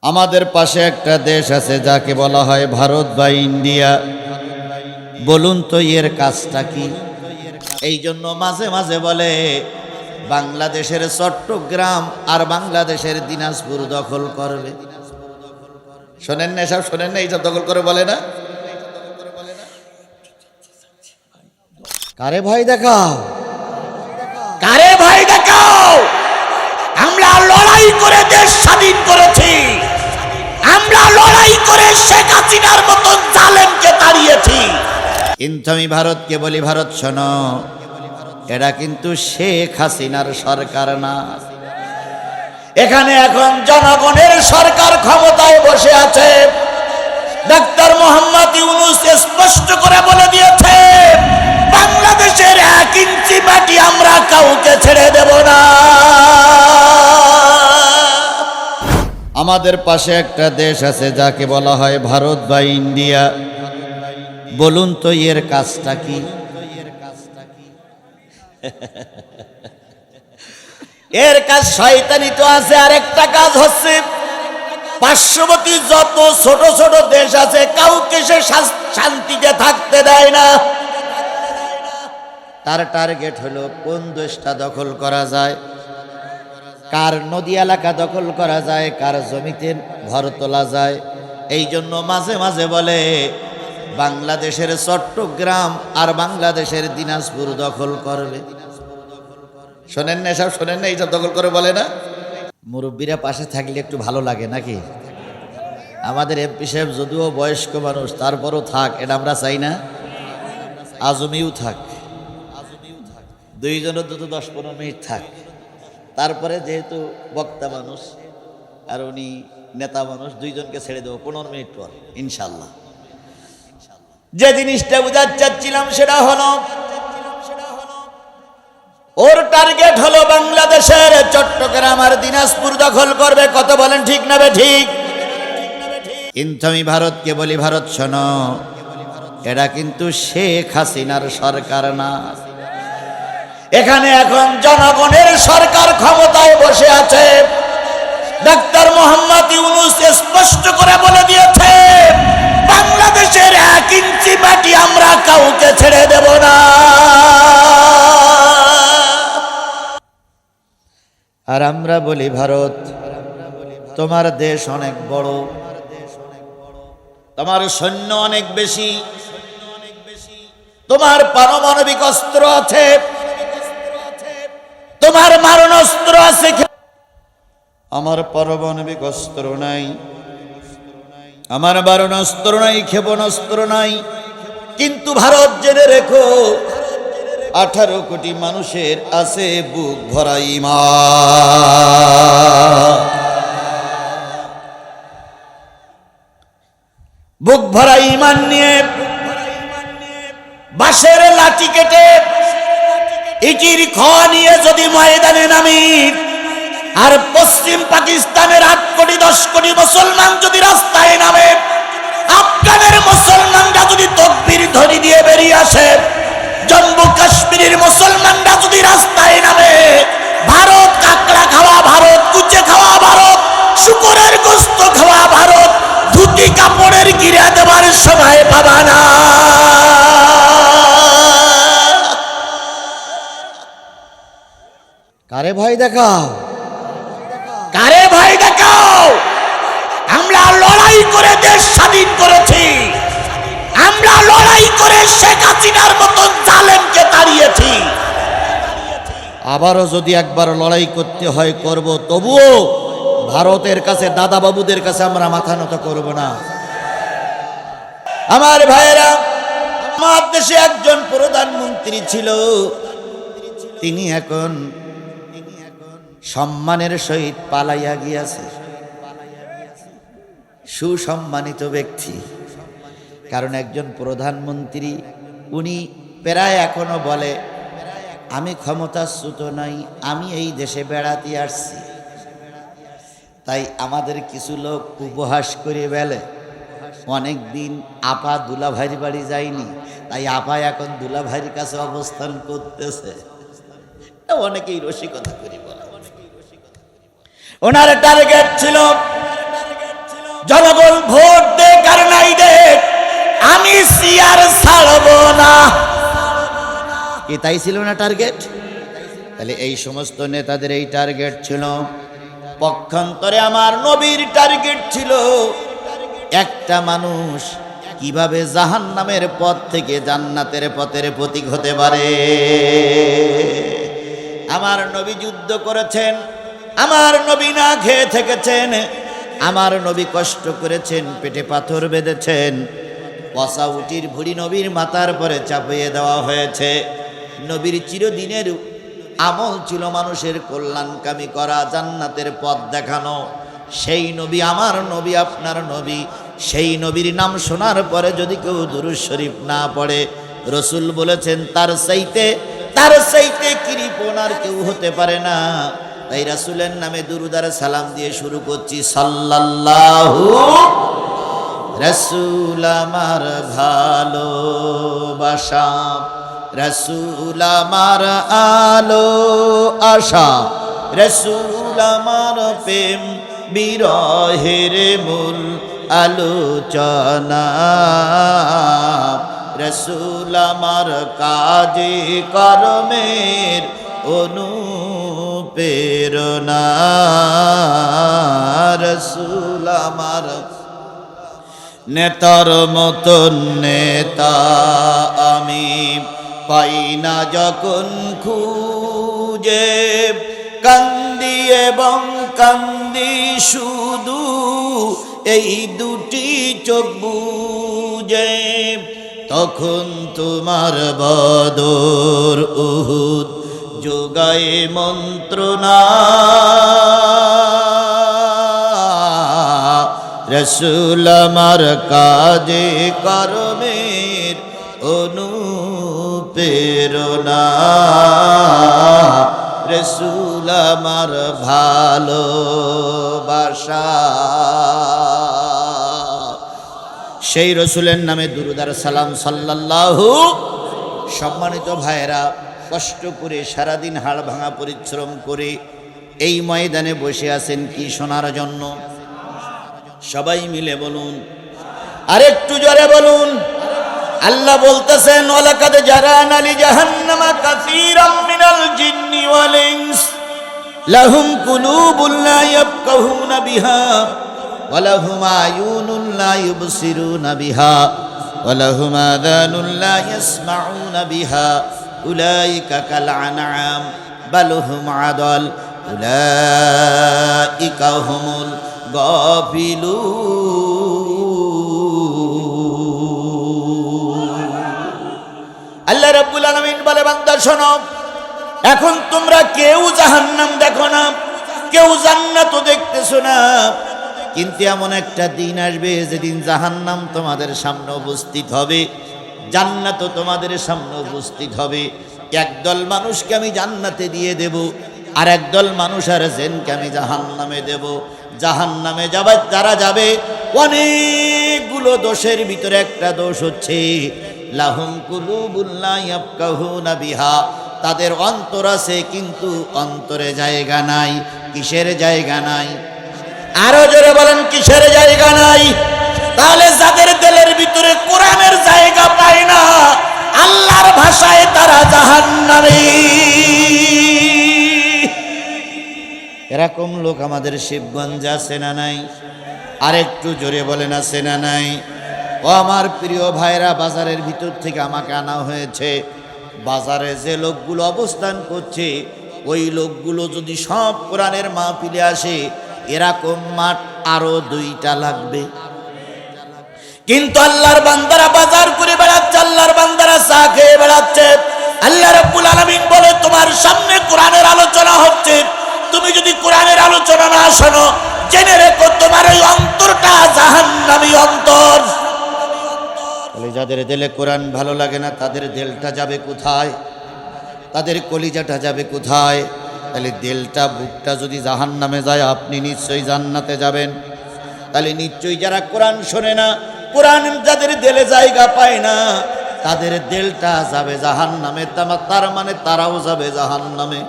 আমাদের পাশে একটা দেশ আছে যাকে বলা হয় ভারত বা ইন্ডিয়া। বলুন তো এর কাজটা কি? এই জন্য মাঝে মাঝে বলে বাংলাদেশের চট্টগ্রাম আর বাংলাদেশের দিনাজপুর দখল করবে। শোনেন না এসব? শোনেন না এইসব দখল করে বলে না? কারে ভয় দেখাও, কারে ভয় দেখাও? আমরা লড়াই করে দেশ স্বাধীন করেছি, আমরা লড়াই করে শেখ হাসিনার মতন জালেমকে তাড়িয়েছি। কিন্তু আমি ভারতকে বলি, ভারত শোনো, এটা কিন্তু শেখ হাসিনার সরকার না। এখানে এখন জনগণের সরকার ক্ষমতায় বসে আছে। ডাক্তার মোহাম্মদ ইউনূস স্পষ্ট করে বলে দিয়েছে, বাংলাদেশের 1 ইঞ্চি মাটি আমরা কাউকে ছেড়ে দেব না। আমাদের পাশে একটা দেশ আছে যাকে বলা হয় ভারত বা ইন্ডিয়া। বলুন তো এর কাজটা কি? এর কাজ শয়তানি তো আছে, আর একটা কাজ হচ্ছে পার্শ্ববর্তী যত ছোট ছোট দেশ আছে কাউকে সে শান্তিতে থাকতে দেয় না। তার টার্গেট হলো কোন দেশটা দখল করা যায়, কার নদী এলাকা দখল করা যায়, কার জমিতে ঘর তোলা যায়। এই জন্য মাঝে মাঝে বলে বাংলাদেশের চট্টগ্রাম আর বাংলাদেশের দিনাজপুর দখল করবে। শোনেন না এসব? শোনেন না এইসব দখল করে বলে না? মুরব্বীরা পাশে থাকলে একটু ভালো লাগে নাকি? আমাদের এমপি সাহেব যদিও বয়স্ক মানুষ, তারপরও থাক, এটা আমরা চাই না। আজমিও থাক, দুইজনের দুটো 10-15 মিনিট থাক। তারপরে যেহেতু বক্তা মানুষ আর উনি নেতা মানুষ, দুইজনকে ছেড়ে দেবো 15 মিনিট পর ইনশাল্লাহ। যে জিনিসটা বুঝাতে চাচ্ছিলাম সেটা হলো, ওর টার্গেট হলো বাংলাদেশের চট্টগ্রাম আর দিনাজপুর দখল করবে। কত বলেন ঠিক না বে ঠিক? কিন্তু আমি ভারতকে বলি, ভারত শোনো, এটা কিন্তু শেখ হাসিনার সরকার না। এখানে এখন জনগণের সরকার ক্ষমতায় বসে আছে। ডাক্তার মোহাম্মদ ইউনূস স্পষ্ট করে বলে দিয়েছে, বাংলাদেশের 1 ইঞ্চি মাটি আমরা কাউকে ছেড়ে দেব না। আর আমরা বলি, ভারত তোমার দেশ অনেক বড়, তোমার সৈন্য অনেক বেশি, তোমার পারমাণবিক অস্ত্র আছে, তোমার মারণাস্ত্র আছে। আমার পারমাণবিক অস্ত্র নাই, আমার মারণাস্ত্র নাই, ক্ষেপণাস্ত্র নাই। কিন্তু ভারত জেনে রেখো, 18 কোটি মানুষের আছে বুক ভরা ঈমান। বুক ভরা ঈমান নিয়ে বাঁশের লাঠি কেটে ইটির খোয়া নিয়ে যদি ময়দানে নামি, আর পশ্চিম পাকিস্তানের 8 কোটি 10 কোটি মুসলমান যদি রাস্তায় নামে, আফগানের মুসলমানরা যদি তাকবীর ধ্বনি দিয়ে বেরিয়ে আসে, জম্মু কাশ্মীরের মুসলমানরা যদি রাস্তায় নামে, ভারত কাঁকড়া খাওয়া, ভারত কুচে খাওয়া, ভারত শুকরের গোশত খাওয়া, ভারত ধুতি কাপড়ের গিরা দেওয়ার সময় পাবা না। কারে ভয় দেখাও, কারে ভয় দেখাও? আমরা লড়াই করে দেশ স্বাধীন করেছি, আমরা লড়াই করে শেখ হাসিনার মতন জালেমকে তাড়িয়েছি। আবারও যদি একবার লড়াই করতে হয় করব, তবুও ভারতের কাছে, দাদা বাবুদের কাছে আমরা মাথা নত করব না। আমার ভাইয়েরা, আমার দেশে একজন প্রধানমন্ত্রী ছিল, তিনি এখন সম্মানের সহিত পালাইয়া গিয়াছে। সুসম্মানিত ব্যক্তি, কারণ একজন প্রধানমন্ত্রী, উনি প্রায় এখনো বলে আমি ক্ষমতাচ্যুত নাই, আমি এই দেশে বেড়াতে আসছি। তাই আমাদের কিছু লোক উপহাস করে বেলে অনেক দিন আপা দুলাভাইয়ের বাড়ি যায়নি, তাই আপা এখন দুলাভাইয়ের কাছে অবস্থান করতেছে। অনেকেই রসিকতা করে বলে। ওনার টার্গেট ছিল দিছি আর ছাড়ব না। কি তাই ছিল না টার্গেট? তাহলে এই সমস্ত নেতাদের এই টার্গেট ছিল। পক্ষান্তরে আমার নবীর টার্গেট ছিল একটা মানুষ কিভাবে জাহান্নামের পথ থেকে জান্নাতের পথের প্রতীক হতে পারে। আমার নবী যুদ্ধ করেছেন, আমার নবী না খেয়ে থেকেছেন, আমার নবী কষ্ট করেছেন, পেটে পাথর বেঁধেছেন, পচা উটির ভুড়ি নবীর মাথার পরে চাপিয়ে দেওয়া হয়েছে। নবীর চিরদিনের আমল ছিল মানুষের কল্যাণকামী করা, জান্নাতের পথ দেখানো। সেই নবী আমার নবী, আপনার নবী, সেই নবীর নাম শোনার পরে যদি কেউ দুরূদ শরীফ না পড়ে, রসুল বলেছেন তার চাইতে কৃপণ আর কেউ হতে পারে না। তাই রাসূলের নামে দুরূদ আর সালাম দিয়ে শুরু করছি। সাল্লাল্লাহু, রাসূল আমার ভালোবাসা, রাসূল আমার আলো আশা, রাসূল আমার প্রেম বিরহের মূল আলোচনা, রাসূল আমার কাজে কর্মের অনুপ্রেরণা, রাসূল আমার নেতার মতন নেতা আমি পাই না যখন খুঁজে, কান্দি এবং কান্দি শুধু এই দুটি চোখ বুজে, তখন তোমার বদর উহুদ যোগায় মন্ত্রণা, রাসূল আমার কাজে কর্মের অনুপ্রেরণা, রাসূল আমার ভালোবাসা। সেই রসুলের নামে দুরূদ আর সালাম সাল্লাল্লাহু। সম্মানিত ভাইয়েরা, কষ্ট করে সারাদিন হাড় ভাঙা পরিশ্রম করে এই ময়দানে বসে আছেন কি শোনার জন্য? সবাই মিলে বলুন, আরেকটু জোরে বলুন। আল্লাহ বলতেছেন, ওয়ালাকাদ জারানা লি জাহান্নামা কাসীরাম মিনাল জিন্নি ওয়াল ইনস লাহুম কুলুবুন লা ইয়াফকাহুনা বিহা ওয়া লাহুম আয়ুনুন লা ইউবসিরুনা বিহা ওয়া লাহুম আযানুন লা ইয়াসমাউনা বিহা উলাইকা কাল আনআম বাল হুম আদাল উলাইকা হুমুল গাফিলুন। আল্লাহ রাব্বুল আলামিন বলে, বান্দা শোনো, এখন তোমরা কেউ জাহান্নাম দেখো না, কেউ জান্নাতও দেখতেছো না, কিন্তু এমন একটা দিন আসবে যেদিন জাহান্নাম তোমাদের সামনে উপস্থিত হবে, জান্নাতও তোমাদের সামনে উপস্থিত হবে। একদল মানুষকে আমি জান্নাতে দিয়ে দেব, আর একদল মানুষ আর জেনকে আমি জাহান্নামে দেব। জাহান্নামে যারা যাবে, অনেকগুলো দোষের ভিতরে একটা দোষ হচ্ছে লাহুম কুলুবুন লা ইয়াফকাহুনা বিহা, তাদের অন্তর আছে কিন্তু অন্তরে জায়গা নাই। কিসের জায়গা নাই? আরো জোরে বলেন, কিসের জায়গা নাই? তাহলে যাদের দিলের ভিতরে কোরআনের জায়গা পায় না, আল্লাহর ভাষায় তারা জাহান্নামী। এরকম লোক আমাদের শিবগঞ্জে আছে না নাই? আরেকটু জোরে বলেন, আছে না নাই? ও আমার প্রিয় ভাইরা, বাজারের ভিতর থেকে আমাকে আনা হয়েছে। বাজারে যে লোকগুলো অবস্থান করছে, ওই লোকগুলো যদি সব কোরআনের মাহফিলে আসে, এরকম মাঠ আরো 2টা লাগবে। কিন্তু আল্লাহর বান্দারা বাজার করে বেড়াচ্ছে, আল্লাহর বান্দারা চা খেয়ে বেড়াচ্ছে। আল্লাহ রাব্বুল আলামিন বলে, তোমার সামনে কোরআনের আলোচনা হচ্ছে, তুমি যদি কোরআনের আলোচনা না শোনো, জেনে রেখো তোমার এই অন্তরটা জাহান্নামী অন্তর। তাহলে যাদের দিলে কোরআন ভালো লাগে না, তাদের দিলটা যাবে কোথায়? তাদের কলিজাটা যাবে কোথায়? তাহলে দিলটা, বুকটা যদি জাহান্নামে যায়, আপনি নিশ্চয়ই জান্নাতে যাবেন। তাহলে নিশ্চয়ই যারা কোরআন শোনে না, কোরআন যাদের দিলে জায়গা পায় না, তাদের দিলটা যাবে জাহান্নামে, তার মানে তারাও যাবে জাহান্নামে।